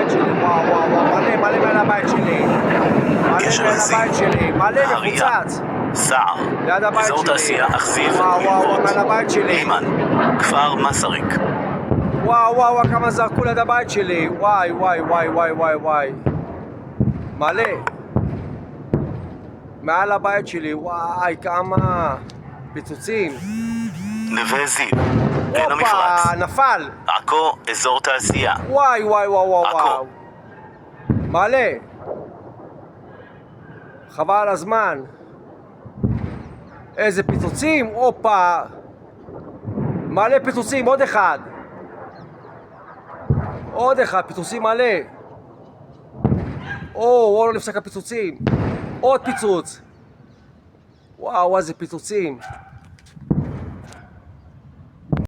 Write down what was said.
הבית שלי, וואו וואו וואו, מלא מלא מעל הבית שלי. גשר הזיו, הבית שלי, מלא נהריה, מפוצץ. סער, ליד הבית אזור שלי. תעשייה אכזיב, וואו וואו, מלוות, מעל הבית שלי. לימן, כפר מסריק. וואו וואו, כמה זרקו ליד הבית שלי. וואי וואי וואי וואי וואי וואי. מלא. מעל הבית שלי, וואי, כמה פיצוצים. נווה זיו, עין המפרץ. הופה, נפל. עכו, אזור תעשייה. וואי וואי וואו וואו עכו. וואו. מלא. חבל על הזמן. איזה פיצוצים, הופה. מלא פיצוצים, עוד אחד. עוד אחד, פיצוצים מלא. או, לא נפסק הפיצוצים. עוד פיצוץ. וואו, איזה פיצוצים.